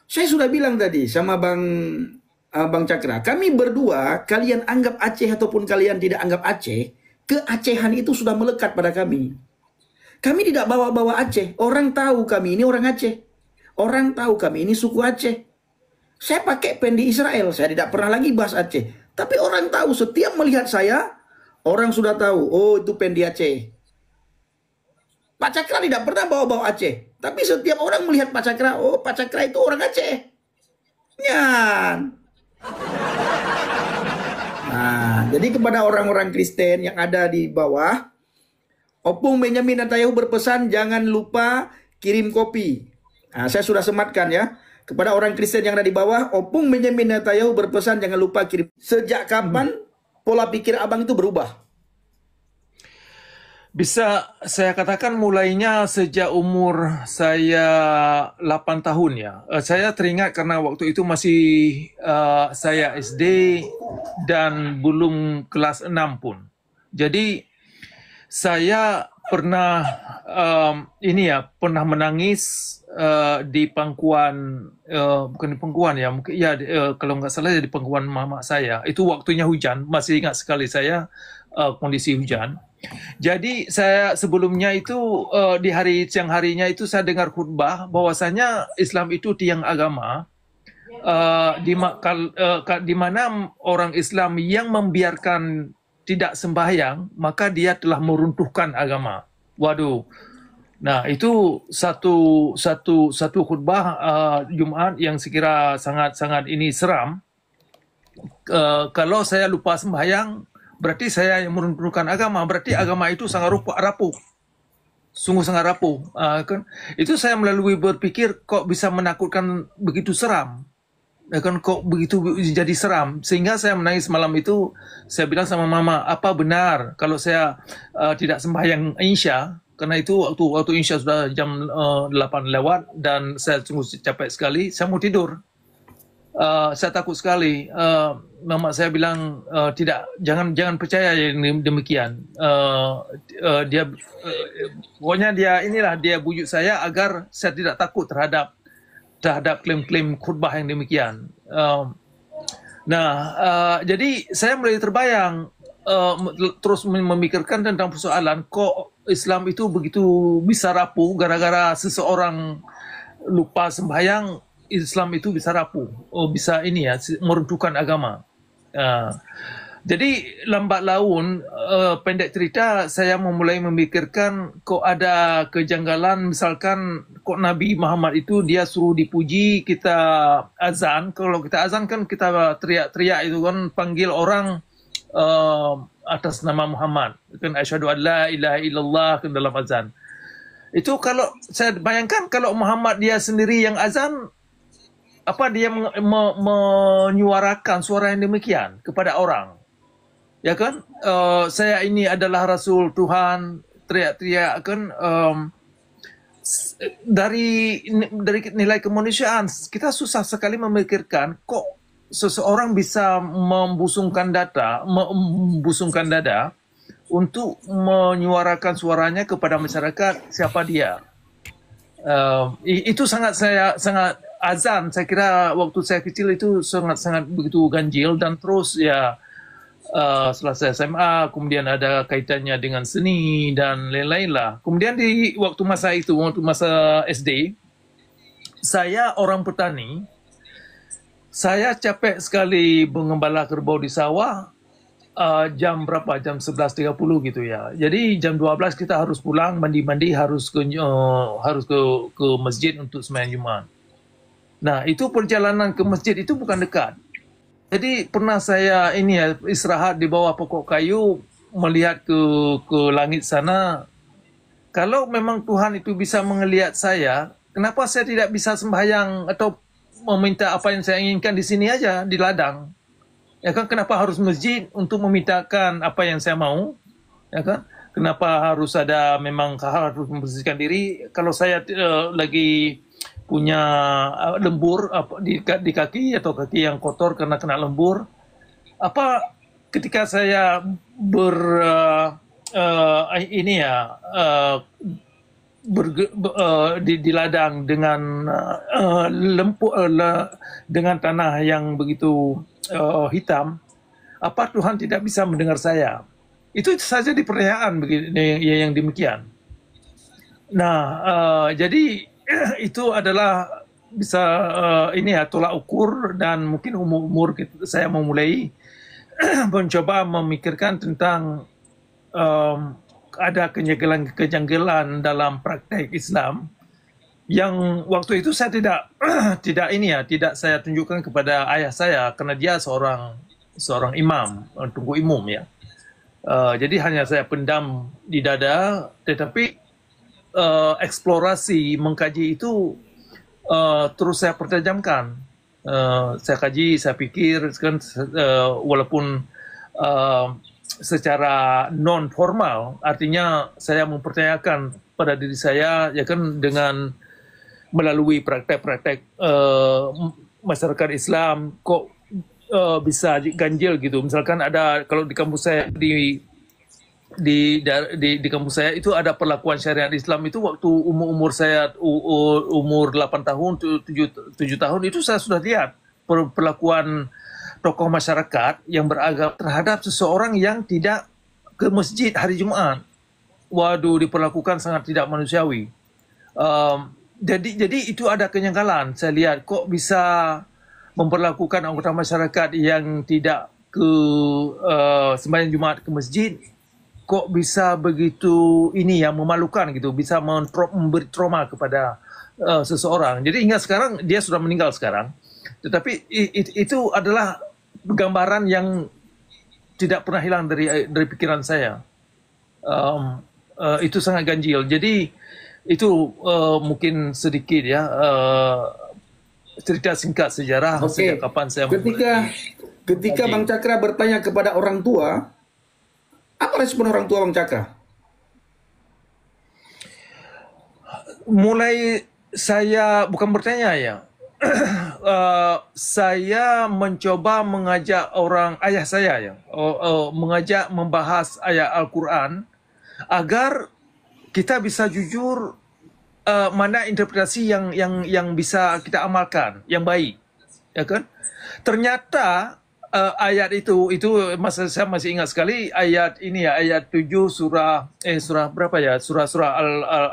Saya sudah bilang tadi sama Bang Cakra, kami berdua, kalian anggap Aceh ataupun kalian tidak anggap Aceh, keacehan itu sudah melekat pada kami. Kami tidak bawa-bawa Aceh. Orang tahu kami ini orang Aceh. Orang tahu kami ini suku Aceh. Saya pakai pen di Israel. Saya tidak pernah lagi bahas Aceh. Tapi orang tahu, setiap melihat saya, orang sudah tahu, oh itu pen di Aceh. Pak Cakra tidak pernah bawa-bawa Aceh. Tapi setiap orang melihat Pak Cakra, oh Pak Cakra itu orang Aceh. Nyan. Nah, jadi kepada orang-orang Kristen yang ada di bawah, Opung Benjamin Netanyahu berpesan jangan lupa kirim kopi. Nah, saya sudah sematkan ya. Kepada orang Kristen yang ada di bawah, Opung Benjamin Netanyahu berpesan jangan lupa kirim. Sejak kapan pola pikir abang itu berubah? Bisa saya katakan mulainya sejak umur saya 8 tahun ya. Saya teringat karena waktu itu masih saya SD dan belum kelas 6 pun. Jadi saya pernah pernah menangis di pangkuan bukan di pangkuan ya, mungkin ya kalau nggak salah di pangkuan mama saya. Itu waktunya hujan, masih ingat sekali saya kondisi hujan. Jadi saya sebelumnya itu di hari siang harinya itu saya dengar khutbah bahwasanya Islam itu tiang agama, di mana orang Islam yang membiarkan tidak sembahyang maka dia telah meruntuhkan agama. Waduh. Nah, itu satu khutbah Jumat yang sekira sangat-sangat ini seram. Kalau saya lupa sembahyang berarti saya yang meruntuhkan agama, berarti agama itu sangat rapuh. Sungguh sangat rapuh. Kan? Itu saya melalui berpikir kok bisa menakutkan begitu seram. Kan kok begitu jadi seram, sehingga saya menangis malam itu. Saya bilang sama mama, apa benar kalau saya tidak sembahyang Isya, karena itu waktu Isya sudah jam 8 lewat dan saya sungguh capek sekali, saya mau tidur. Saya takut sekali. Mama saya bilang jangan percaya yang demikian. Pokoknya dia bujuk saya agar saya tidak takut terhadap klaim-klaim khutbah yang demikian. Jadi saya mulai terbayang, terus memikirkan tentang persoalan kok Islam itu begitu bisa rapuh gara-gara seseorang lupa sembahyang. Islam itu bisa rapuh, bisa meruntuhkan agama. Jadi lambat laun, pendek cerita, saya memulai memikirkan kok ada kejanggalan, misalkan kok Nabi Muhammad itu dia suruh dipuji, kita azan. Kalau kita azan kan kita teriak-teriak itu kan, panggil orang atas nama Muhammad. Kan asyhadu an la ilaha illallah kan dalam azan. Itu kalau saya bayangkan kalau Muhammad dia sendiri yang azan, apa dia menyuarakan suara yang demikian kepada orang, ya kan? Saya ini adalah Rasul Tuhan, teriak-teriak kan. Dari nilai kemanusiaan kita susah sekali memikirkan kok seseorang bisa membusungkan dada untuk menyuarakan suaranya kepada masyarakat siapa dia. Itu sangat azan, saya kira waktu saya kecil itu sangat begitu ganjil, dan terus ya setelah saya SMA kemudian ada kaitannya dengan seni dan lain-lain lah. Kemudian di waktu masa SD, saya orang petani, saya capek sekali mengembala kerbau di sawah. Jam berapa? Jam 11.30 gitu ya. Jadi jam 12 kita harus pulang, mandi-mandi, harus ke masjid untuk sembahyang Jumat. Nah, itu perjalanan ke masjid itu bukan dekat. Jadi pernah saya istirahat di bawah pokok kayu, melihat ke langit sana. Kalau memang Tuhan itu bisa melihat saya, kenapa saya tidak bisa sembahyang atau meminta apa yang saya inginkan di sini aja, di ladang? Ya kan, kenapa harus masjid untuk memintakan apa yang saya mau? Ya kan? Kenapa harus harus membersihkan diri kalau saya lagi punya lembur di kaki atau kaki yang kotor karena kena lembur? Apa ketika saya di ladang dengan dengan tanah yang begitu hitam, apa Tuhan tidak bisa mendengar saya? Itu saja di pertanyaan yang demikian. Nah, jadi itu adalah bisa ini ya tolak ukur, dan mungkin umur saya memulai mencoba memikirkan tentang ada kejanggalan dalam praktek Islam yang waktu itu saya tidak saya tunjukkan kepada ayah saya karena dia seorang imam, tunggu imam ya. Jadi hanya saya pendam di dada, tetapi eksplorasi mengkaji itu terus saya pertajamkan. Saya kaji, saya pikir kan, walaupun secara non formal, artinya saya mempertanyakan pada diri saya ya kan, dengan melalui praktek-praktek masyarakat Islam kok bisa ganjil gitu. Misalkan ada, kalau di kampus saya di kampus saya itu ada perlakuan syariat Islam itu waktu umur saya umur 8 tahun 7 tahun itu saya sudah lihat perlakuan tokoh masyarakat yang beragama terhadap seseorang yang tidak ke masjid hari Jumat. Waduh, diperlakukan sangat tidak manusiawi. Jadi itu ada kenyangkalan. Saya lihat kok bisa memperlakukan anggota masyarakat yang tidak ke sembahyang Jumat ke masjid, kok bisa begitu ini yang memalukan gitu, bisa memberi trauma kepada seseorang. Jadi hingga sekarang dia sudah meninggal sekarang, tetapi itu adalah gambaran yang tidak pernah hilang dari pikiran saya. Itu sangat ganjil. Jadi itu mungkin sedikit ya cerita singkat sejarah sejak kapan saya ketika Bang Cakra bertanya kepada orang tua, apa respon orang tua Bang Cakra? Mulai saya bukan bertanya ya, saya mencoba mengajak ayah saya ya, mengajak membahas ayat Al-Quran agar kita bisa jujur mana interpretasi yang bisa kita amalkan yang baik, ya kan? Ternyata ayat itu saya masih ingat sekali ayat ini ya, ayat 7 surah berapa ya, surah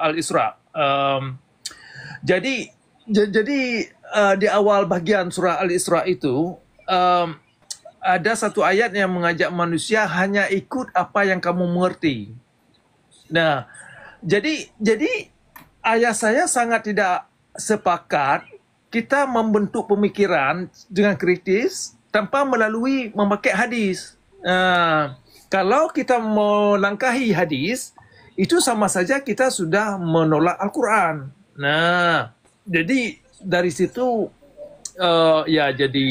Al-Isra. Jadi di awal bagian surah Al-Isra itu ada satu ayat yang mengajak manusia hanya ikut apa yang kamu mengerti. Nah, jadi ayah saya sangat tidak sepakat kita membentuk pemikiran dengan kritis tanpa memakai hadis. Kalau kita melangkahi hadis, itu sama saja kita sudah menolak Al-Quran. Nah, jadi dari situ jadi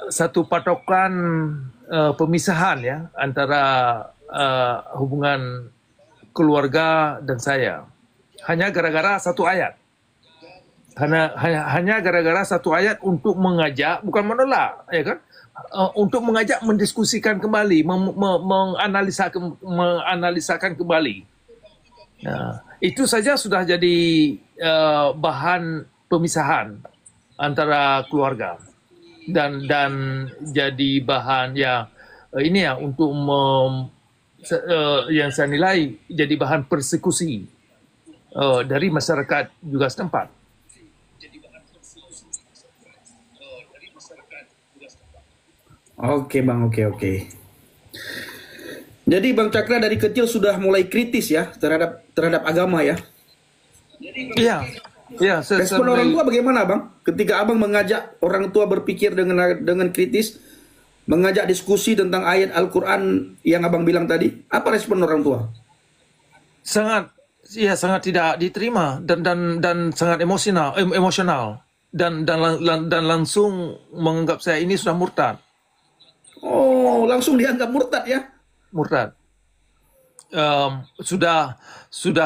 satu patokan pemisahan ya antara hubungan keluarga dan saya. Hanya gara-gara satu ayat. Hanya gara-gara satu ayat untuk mengajak, bukan menolak, ya kan? Untuk mengajak mendiskusikan kembali, menganalisakan kembali. Nah, itu saja sudah jadi bahan pemisahan antara keluarga dan jadi bahan ya ini ya untuk yang saya nilai jadi bahan persekusi dari masyarakat juga setempat. Oke Bang, oke. Jadi Bang Cakra dari kecil sudah mulai kritis ya terhadap agama ya. Iya. Respon orang tua bagaimana Bang? Ketika Abang mengajak orang tua berpikir dengan kritis, mengajak diskusi tentang ayat Al-Quran yang Abang bilang tadi, apa respon orang tua? Sangat tidak diterima dan sangat emosional dan langsung menganggap saya ini sudah murtad. Oh, langsung dianggap murtad ya? Murtad. Sudah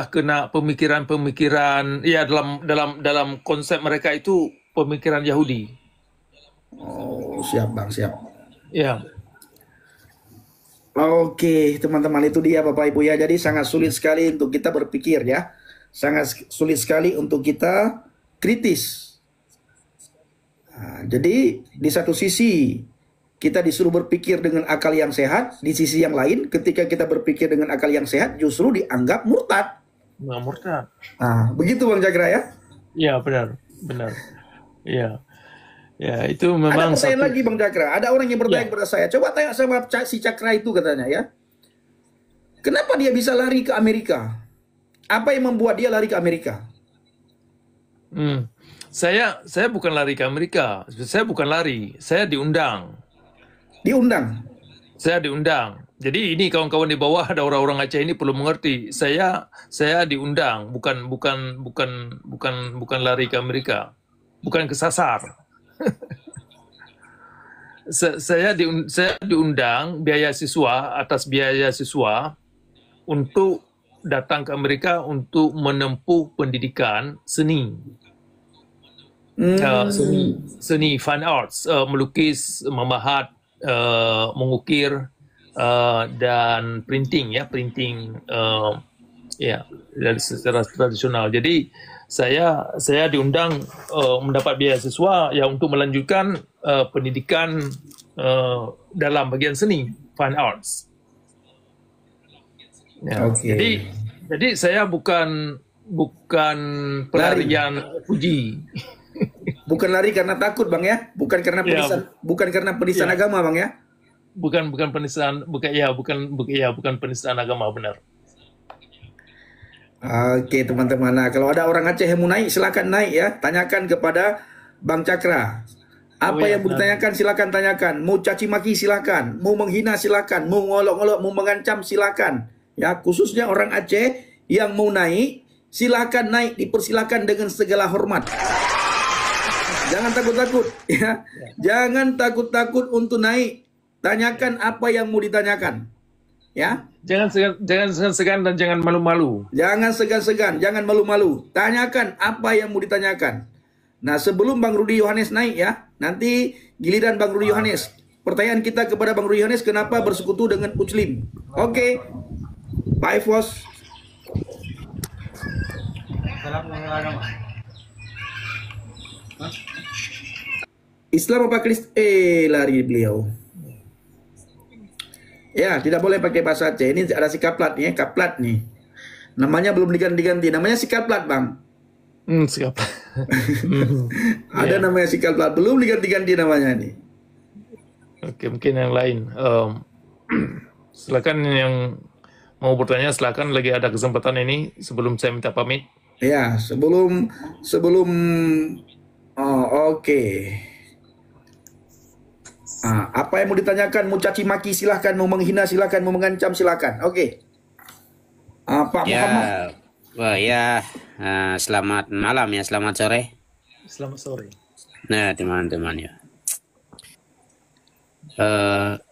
kena pemikiran ya dalam konsep mereka itu pemikiran Yahudi. Oh, siap Bang, siap. Ya. Oke, teman-teman, itu dia Bapak Ibu ya. Jadi sangat sulit sekali untuk kita berpikir ya. Sangat sulit sekali untuk kita kritis. Nah, jadi di satu sisi kita disuruh berpikir dengan akal yang sehat, di sisi yang lain ketika kita berpikir dengan akal yang sehat justru dianggap murtad. Nggak murtad. Nah, begitu Bang Cakra ya. Ya, benar, benar. Ya, ya itu Ada memang pertanyaan satu. lagi Bang Cakra. Ada orang yang bertanya Ya, kepada saya. Coba tanya sama si Cakra itu katanya ya. Kenapa dia bisa lari ke Amerika? Apa yang membuat dia lari ke Amerika? hmm. Saya bukan lari ke Amerika. Saya bukan lari. Saya diundang. Diundang. Saya diundang. Jadi ini kawan-kawan di bawah ada orang-orang Aceh ini perlu mengerti. Saya diundang, bukan lari ke Amerika. Bukan kesasar. Saya diundang biaya siswa atas biaya siswa untuk datang ke Amerika untuk menempuh pendidikan seni. Seni fine arts, melukis, memahat, mengukir, dan printing ya dari secara tradisional. Jadi saya diundang mendapat beasiswa ya untuk melanjutkan pendidikan dalam bagian seni fine arts. Ya, Oke. jadi saya bukan pelarian puji. Bukan lari karena takut Bang ya, bukan karena penistaan Ya. agama Bang ya. bukan penistaan bukan penistaan agama, benar. Oke teman-teman, nah kalau ada orang Aceh yang mau naik silakan naik ya, tanyakan kepada Bang Cakra. Apa Oh ya, yang mau ditanyakan silakan tanyakan, mau caci maki silakan, mau menghina silakan, mau ngolok-ngolok, mau mengancam silakan. Ya, khususnya orang Aceh yang mau naik, silakan naik, dipersilakan dengan segala hormat. Jangan takut-takut ya. Jangan takut-takut untuk naik. Tanyakan apa yang mau ditanyakan. Ya. Jangan segan dan jangan malu-malu. Jangan segan-segan, jangan malu-malu. Tanyakan apa yang mau ditanyakan. Nah, sebelum Bang Rudi Yohanes naik ya, nanti giliran Bang Rudi Yohanes. Pertanyaan kita kepada Bang Rudi Yohanes, kenapa bersekutu dengan Muslim? Oke. Pak Evos. Islam apa Kristen? Lari beliau. Ya, tidak boleh pakai bahasa Aceh. Ini ada si kaplat nih, kaplat nih. Namanya belum diganti-ganti. Namanya si kaplat, Bang. Siap. Ada namanya si kaplat, belum diganti-ganti namanya nih. Oke, mungkin yang lain. Silakan yang mau bertanya, silakan, lagi ada kesempatan ini sebelum saya minta pamit. Ya, sebelum oh, oke. Apa yang mau ditanyakan, mau caci maki silahkan, mau menghina silahkan, mau mengancam silahkan. Oke. Pak Muhammad. Wah ya, selamat malam ya, selamat sore. Selamat sore. Nah teman-teman ya,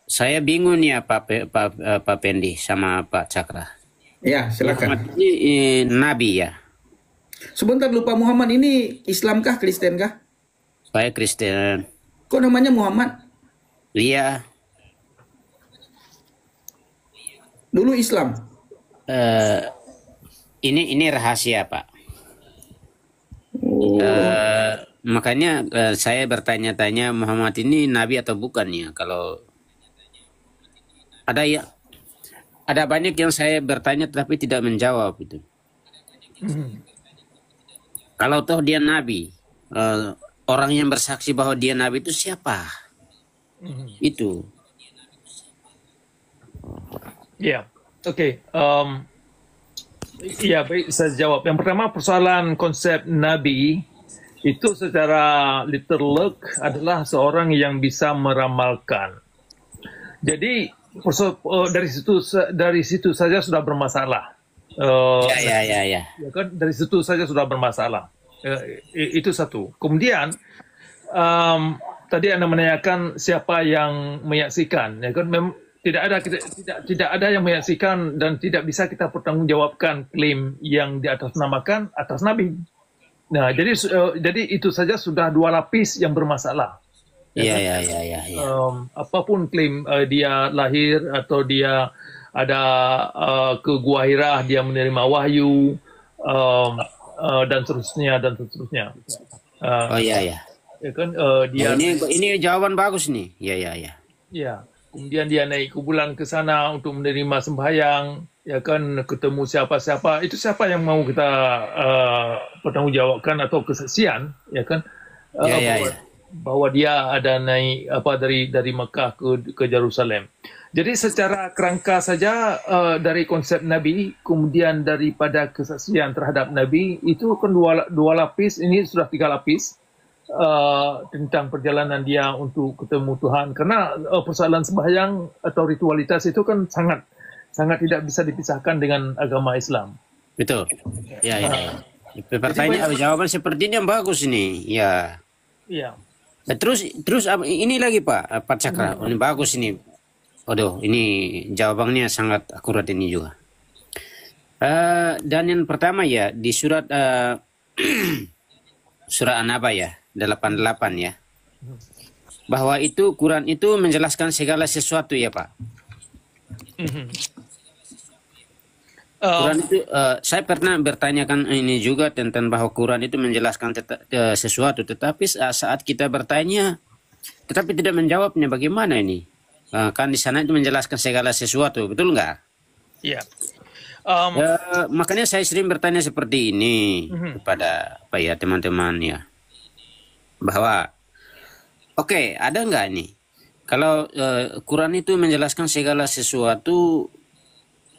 saya bingung ya Pak Pendi sama Pak Cakra. Ya, silakan. Muhammad ini Nabi ya. Sebentar dulu Pak Muhammad, ini Islamkah, Kristenkah? Saya Kristen. Kok namanya Muhammad? Iya. Dulu Islam. Ini rahasia Pak. Oh. Makanya saya bertanya-tanya Muhammad ini Nabi atau bukan ya? Kalau ada banyak yang saya bertanya tapi tidak menjawab itu. Kalau toh dia Nabi, orang yang bersaksi bahwa dia Nabi itu siapa? Itu. Ya, oke. Ya, baik, saya jawab. Yang pertama, persoalan konsep Nabi itu secara literal adalah seorang yang bisa meramalkan. Jadi dari situ saja sudah bermasalah. Ya. Ya kan, dari situ saja sudah bermasalah. Itu satu. Kemudian tadi Anda menanyakan siapa yang menyaksikan, ya kan? Tidak ada yang menyaksikan dan tidak bisa kita pertanggungjawabkan klaim yang diatasnamakan atas Nabi. Nah, jadi itu saja sudah dua lapis yang bermasalah. Ya Iya, kan? iya, iya, iya, iya. Apapun klaim dia lahir atau dia ada ke Gua Hira, dia menerima wahyu, dan seterusnya dan seterusnya. Oh, Uh, iya, iya. ya kan, Ya, dia ini jawaban bagus nih. Iya, iya, iya. ya, kemudian dia naik ke bulan ke sana untuk menerima sembahyang, ya kan, ketemu siapa-siapa, itu siapa yang mau kita pertanggungjawabkan atau kesaksian, ya kan, Iya, iya, bahwa iya. dia ada naik dari Mekah ke Jerusalem. Jadi secara kerangka saja, dari konsep Nabi, kemudian daripada kesaksian terhadap Nabi, itu kan dua lapis, ini sudah 3 lapis, tentang perjalanan dia untuk ketemu Tuhan. Karena persoalan sembahyang atau ritualitas itu kan sangat sangat tidak bisa dipisahkan dengan agama Islam. Betul. Iya, iya, iya. Jadi Pertanyaan banyak, jawaban seperti ini yang bagus ini. Ya. ya. Nah, terus ini lagi Pak Cakra. Ini bagus ini. Waduh, ini jawabannya sangat akurat ini juga. Dan yang pertama ya di surat surah An-Naba ya 88 ya. Bahwa itu Quran itu menjelaskan segala sesuatu ya Pak. Quran itu saya pernah bertanyakan ini juga tentang bahwa Quran itu menjelaskan sesuatu, tetapi saat kita bertanya, tetapi tidak menjawabnya bagaimana ini? Kan di sana itu menjelaskan segala sesuatu, betul nggak? Ya. Um, Makanya saya sering bertanya seperti ini kepada apa ya teman-teman ya, bahwa oke, ada nggak ini? Kalau Quran itu menjelaskan segala sesuatu,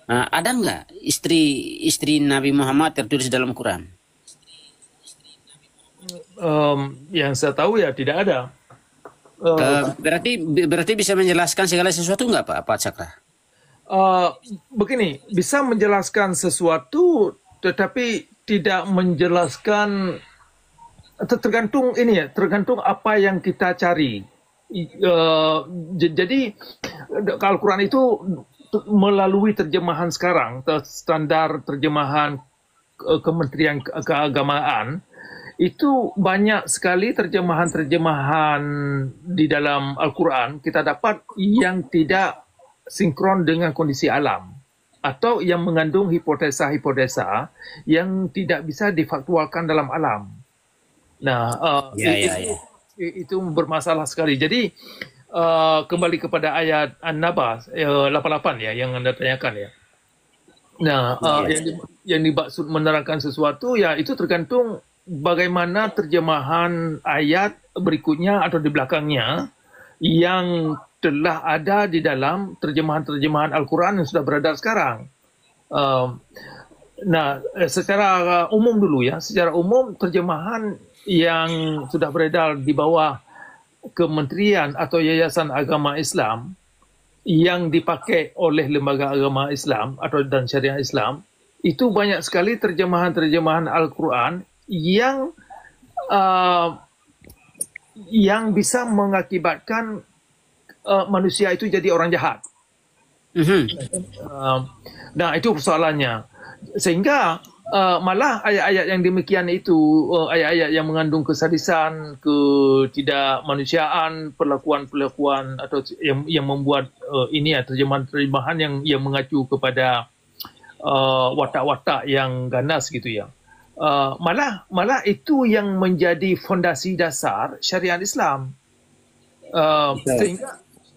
ada nggak istri Nabi Muhammad tertulis dalam Quran? yang saya tahu ya tidak ada. Berarti bisa menjelaskan segala sesuatu nggak Pak Cakra? Begini, bisa menjelaskan sesuatu, tetapi tidak menjelaskan, tergantung ini ya, tergantung apa yang kita cari. Jadi Al-Quran itu melalui terjemahan sekarang, standar terjemahan Kementerian Keagamaan, itu banyak sekali terjemahan-terjemahan di dalam Al-Quran kita dapat yang tidak sinkron dengan kondisi alam atau yang mengandung hipotesa-hipotesa yang tidak bisa difaktualkan dalam alam. Nah, itu bermasalah sekali. Jadi kembali kepada ayat An-Naba 88 ya yang Anda tanyakan ya. Nah, yang dimaksud menerangkan sesuatu ya itu tergantung bagaimana terjemahan ayat berikutnya atau di belakangnya yang telah ada di dalam terjemahan-terjemahan Al-Quran yang sudah beredar sekarang. Nah, secara umum dulu ya, secara umum terjemahan yang sudah beredar di bawah Kementerian atau Yayasan Agama Islam yang dipakai oleh lembaga agama Islam atau dan syariah Islam, itu banyak sekali terjemahan-terjemahan Al-Quran yang bisa mengakibatkan manusia itu jadi orang jahat. Nah, itu persoalannya. Sehingga malah ayat-ayat yang demikian itu, ayat-ayat yang mengandung kesadisan, ketidakmanusiaan, perlakuan-perlakuan atau yang membuat ini ya terjemahan-terjemahan yang mengacu kepada watak-watak yang ganas gitu ya. Malah itu yang menjadi fondasi dasar syariat Islam.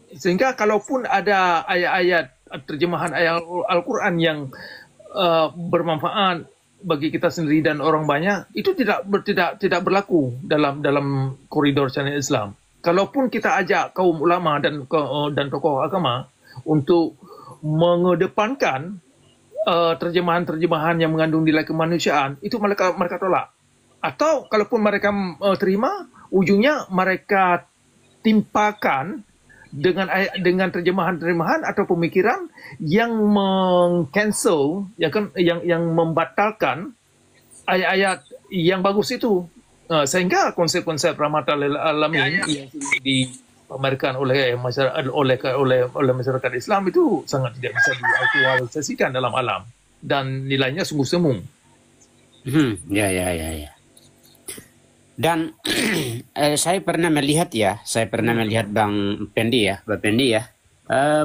Sehingga kalaupun ada ayat-ayat terjemahan ayat Al-Quran yang bermanfaat bagi kita sendiri dan orang banyak, itu tidak berlaku dalam koridor syariat Islam. Kalaupun kita ajak kaum ulama dan tokoh agama untuk mengedepankan terjemahan-terjemahan yang mengandung nilai kemanusiaan, itu mereka tolak. Atau kalaupun mereka terima, ujungnya mereka timpakan dengan terjemahan-terjemahan atau pemikiran yang meng-cancel, ya kan, yang membatalkan ayat-ayat yang bagus itu, sehingga konsep-konsep rahmatan lil alamin yang dipamerkan oleh masyarakat Islam itu sangat tidak bisa diaktualisasikan dalam alam dan nilainya sungguh semu. Ya. Dan saya pernah melihat Bang Pendi ya, Pak Pendi ya.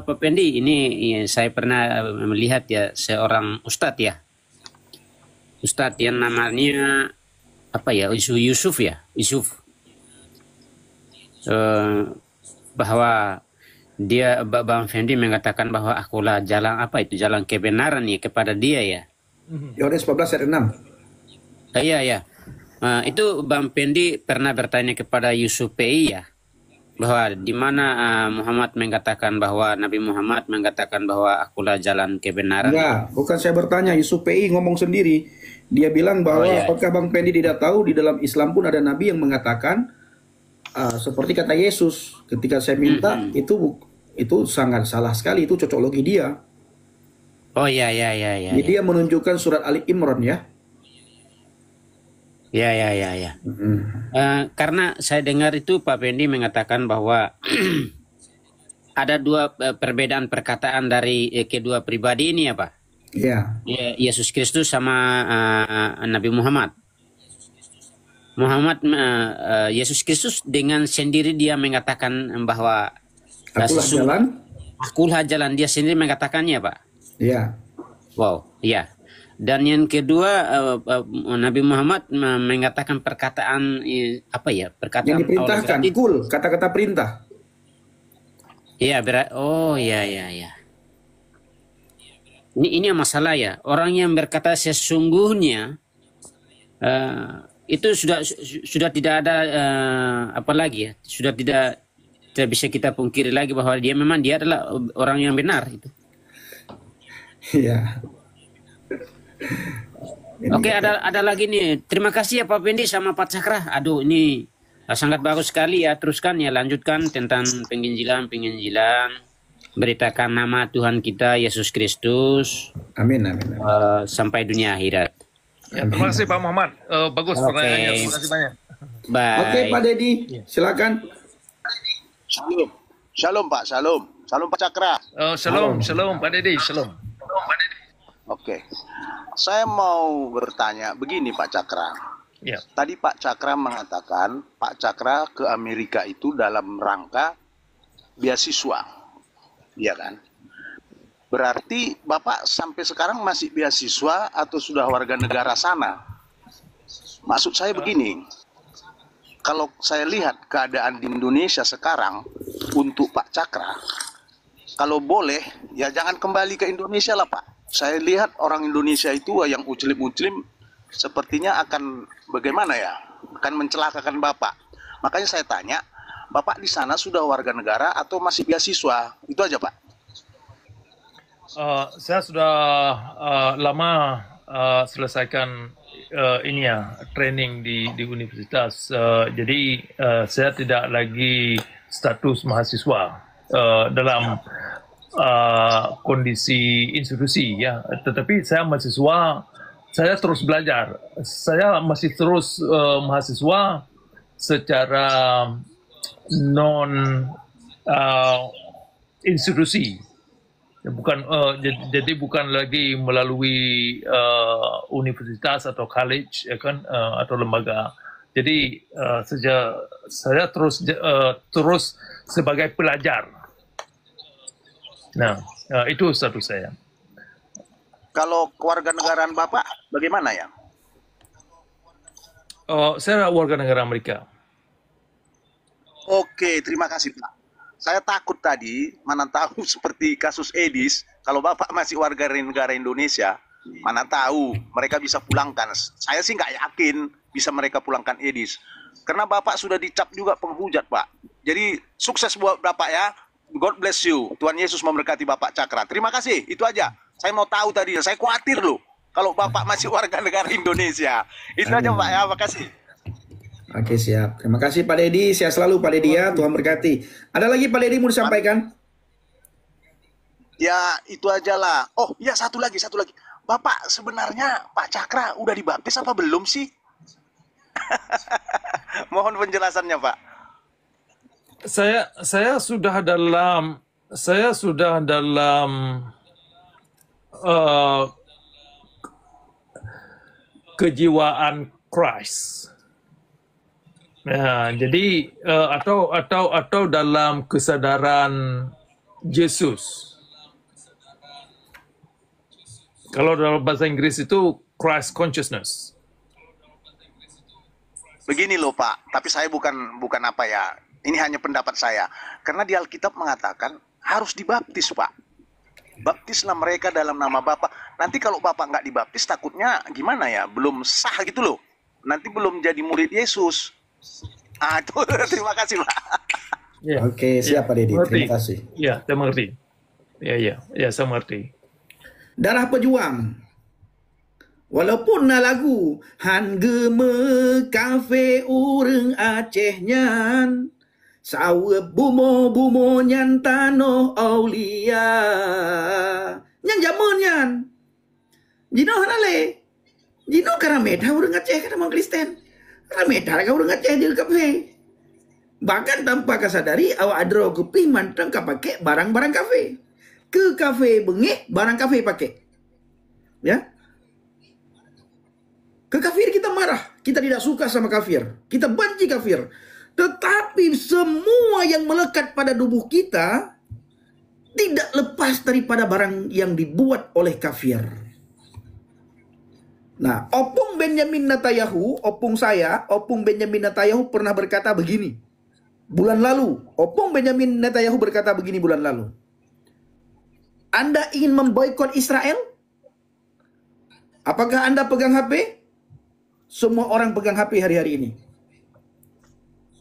Pak Pendi ini saya pernah melihat ya seorang ustadz ya. Ustadz yang namanya apa ya? Yusuf ya, Yusuf. Bahwa dia Bang Fendi mengatakan bahwa akulah jalan jalan kebenaran ya kepada dia ya. Yohanes 14 ayat 6. Iya. Itu Bang Pendi pernah bertanya kepada Yusuf PI ya, bahwa di mana Muhammad mengatakan bahwa Nabi Muhammad mengatakan bahwa akulah jalan kebenaran. Enggak, bukan saya bertanya, Yusuf PI ngomong sendiri. Dia bilang bahwa apakah Bang Pendi tidak tahu di dalam Islam pun ada Nabi yang mengatakan seperti kata Yesus, ketika saya minta itu sangat salah sekali, itu cocokologi dia. Oh iya. Jadi dia menunjukkan surat Ali Imran ya. Ya. Karena saya dengar itu Pak Pendi mengatakan bahwa ada dua perbedaan perkataan dari kedua pribadi ini ya Pak. Iya. Yesus Kristus sama Nabi Muhammad. Yesus Kristus dengan sendiri dia mengatakan bahwa akulah jalan. Dia sendiri mengatakannya Pak. Iya. Wow, iya. Dan yang kedua Nabi Muhammad mengatakan perkataan perkataan yang diperintahkan, kata-kata perintah. Iya, iya. Ini yang masalah ya. Orang yang berkata sesungguhnya itu sudah tidak ada apalagi ya. Sudah tidak bisa kita pungkiri lagi bahwa dia adalah orang yang benar itu. Iya. Oke, ada lagi nih. Terima kasih ya Pak Pendi sama Pak Cakra. Aduh, ini sangat bagus sekali ya. Teruskan ya, lanjutkan tentang penginjilan. Beritakan nama Tuhan kita Yesus Kristus. Amin. Sampai dunia akhirat. Ya, terima kasih Pak Muhammad. Bagus pertanyaannya. Terima kasih banyak. Bye. Oke, Pak Dedi, silakan. Shalom Pak, shalom Pak Cakra. Shalom Pak Dedi, shalom. Oke. Saya mau bertanya begini Pak Cakra. Ya. Tadi Pak Cakra mengatakan Pak Cakra ke Amerika itu dalam rangka beasiswa. Iya kan? Berarti Bapak sampai sekarang masih beasiswa atau sudah warga negara sana? Maksud saya begini. Kalau saya lihat keadaan di Indonesia sekarang untuk Pak Cakra, kalau boleh ya jangan kembali ke Indonesia lah Pak. Saya lihat orang Indonesia itu yang muslim sepertinya akan bagaimana ya, akan mencelakakan Bapak. Makanya saya tanya, Bapak di sana sudah warga negara atau masih beasiswa? Itu aja Pak. Saya sudah lama selesaikan training di universitas. Jadi saya tidak lagi status mahasiswa dalam kondisi institusi ya, tetapi saya mahasiswa, saya terus belajar, saya masih terus mahasiswa secara non institusi, jadi bukan lagi melalui universitas atau college ya kan, atau lembaga. Jadi saya terus sebagai pelajar. Nah, itu status saya. Kalau kewarganegaraan Bapak bagaimana ya? Saya warga negara Amerika. Oke, terima kasih Pak. Saya takut tadi, mana tahu seperti kasus Edis, kalau Bapak masih warga negara Indonesia, mana tahu mereka bisa pulangkan. Saya sih nggak yakin bisa mereka pulangkan Edis. Karena Bapak sudah dicap juga penghujat Pak. Jadi sukses buat Bapak ya. God bless you. Tuhan Yesus memberkati Bapak Cakra. Terima kasih. Itu aja. Saya mau tahu tadi. Saya khawatir loh kalau Bapak masih warga negara Indonesia. Itu aja Pak ya. Makasih. Oke, siap. Terima kasih Pak Dedi. Sehat selalu Pak Dedi ya. Tuhan berkati. Ada lagi Pak Dedi mau disampaikan? Ya, itu aja lah. Oh, ya satu lagi. Bapak sebenarnya Pak Cakra udah dibaptis apa belum sih? Mohon penjelasannya Pak. Saya sudah dalam kejiwaan Christ. Jadi atau dalam kesadaran Yesus. Kalau dalam bahasa Inggris itu Christ consciousness. Begini loh Pak, tapi saya bukan apa ya. Ini hanya pendapat saya. Karena di Alkitab mengatakan harus dibaptis Pak. Baptislah mereka dalam nama Bapa. Nanti kalau Bapak nggak dibaptis takutnya gimana ya? Belum sah gitu loh. Nanti belum jadi murid Yesus. Itu terima kasih Pak. Ya. Oke, siap Pak Deddy. Mengerti. Terima kasih. Ya, saya mengerti. Ya, saya mengerti. Darah pejuang. Walaupun na lagu han geme kafe ureng Aceh nyan sawe bumo nyan tano aulia nyan jamun nyan jino hanale jino karameta ureng Aceh kada mang Kristen karameta ka ureng Aceh di kafe bahkan tanpa kasadari awak adro kepi mantang ka pakai barang-barang kafe ke kafe bengek barang kafe pakai ya. Ke kafir kita marah, kita tidak suka sama kafir, kita benci kafir. Tetapi semua yang melekat pada tubuh kita tidak lepas daripada barang yang dibuat oleh kafir. Nah, Opung Benjamin Netanyahu, opung Benjamin Netanyahu pernah berkata begini. Bulan lalu, Opung Benjamin Netanyahu berkata begini bulan lalu. Anda ingin memboikot Israel? Apakah Anda pegang HP? Semua orang pegang HP hari-hari ini.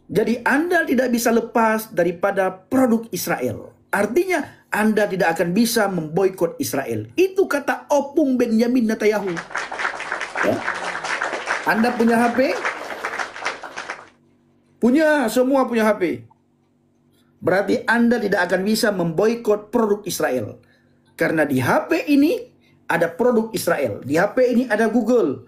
Jadi Anda tidak bisa lepas daripada produk Israel. Artinya Anda tidak akan bisa memboikot Israel. Itu kata Opung Benjamin Netanyahu. Ya. Anda punya HP? Semua punya HP. Berarti Anda tidak akan bisa memboikot produk Israel. Karena di HP ini ada produk Israel. Di HP ini ada Google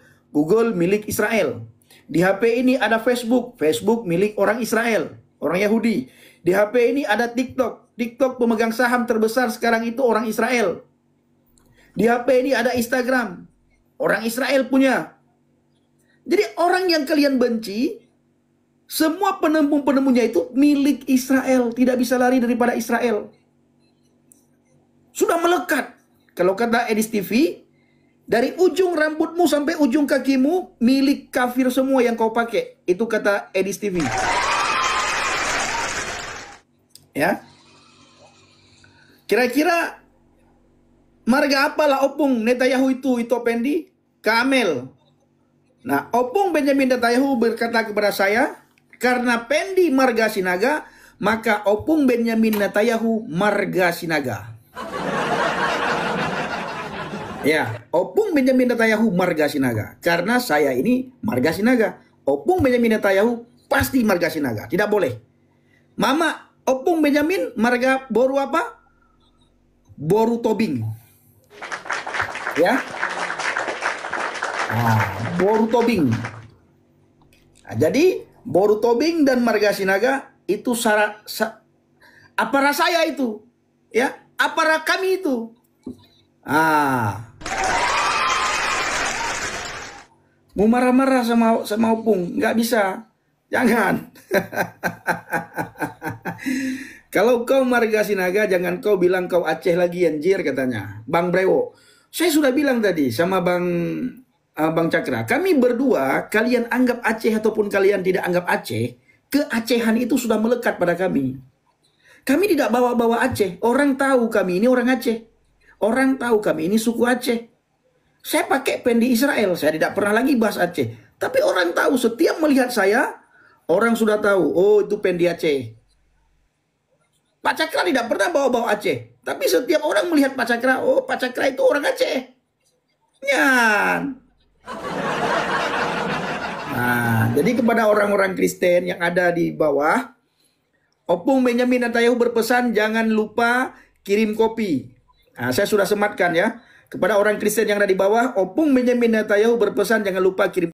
milik Israel. Di HP ini ada Facebook milik orang Israel, orang Yahudi. Di HP ini ada TikTok pemegang saham terbesar sekarang itu orang Israel. Di HP ini ada Instagram, orang Israel punya. Jadi orang yang kalian benci, semua penemu-penemunya itu milik Israel, tidak bisa lari daripada Israel. Sudah melekat. Kalau kata Edis TV, dari ujung rambutmu sampai ujung kakimu milik kafir semua yang kau pakai. Itu kata Edis TV. Ya. Kira-kira marga apalah Opung Netanyahu itu Pendi? Kamel. Nah, Opung Benjamin Netanyahu berkata kepada saya, karena Pendi marga Sinaga, maka Opung Benjamin Netanyahu marga Sinaga. Ya, Opung Benjamin Netanyahu marga Sinaga. Karena saya ini marga Sinaga. Opung Benjamin Netanyahu pasti marga Sinaga. Tidak boleh. Mama, Opung Benjamin marga Boru apa? Boru Tobing. Ya. Boru Tobing. Nah, jadi Boru Tobing dan marga Sinaga itu aparat saya itu. Ya, aparat kami itu. Mau marah-marah sama Opung, nggak bisa, jangan. Kalau kau marga Sinaga, jangan kau bilang kau Aceh lagi anjir katanya, Bang Brewo. Saya sudah bilang tadi sama Bang Cakra, kami berdua, kalian anggap Aceh ataupun kalian tidak anggap Aceh, keacehan itu sudah melekat pada kami. Kami tidak bawa-bawa Aceh, orang tahu kami ini orang Aceh, orang tahu kami ini suku Aceh. Saya pakai Pendi Israel, saya tidak pernah lagi bahas Aceh. Tapi orang tahu, setiap melihat saya, orang sudah tahu, oh itu Pendi Aceh. Pak Cakra tidak pernah bawa-bawa Aceh. Tapi setiap orang melihat Pak Cakra, oh Pak Cakra itu orang Aceh. Nyan. Nah, jadi kepada orang-orang Kristen yang ada di bawah, Opung Benjamin Netanyahu berpesan jangan lupa kirim kopi. Nah, saya sudah sematkan ya. Kepada orang Kristen yang ada di bawah, Opung Benjamin Netanyahu berpesan jangan lupa kirim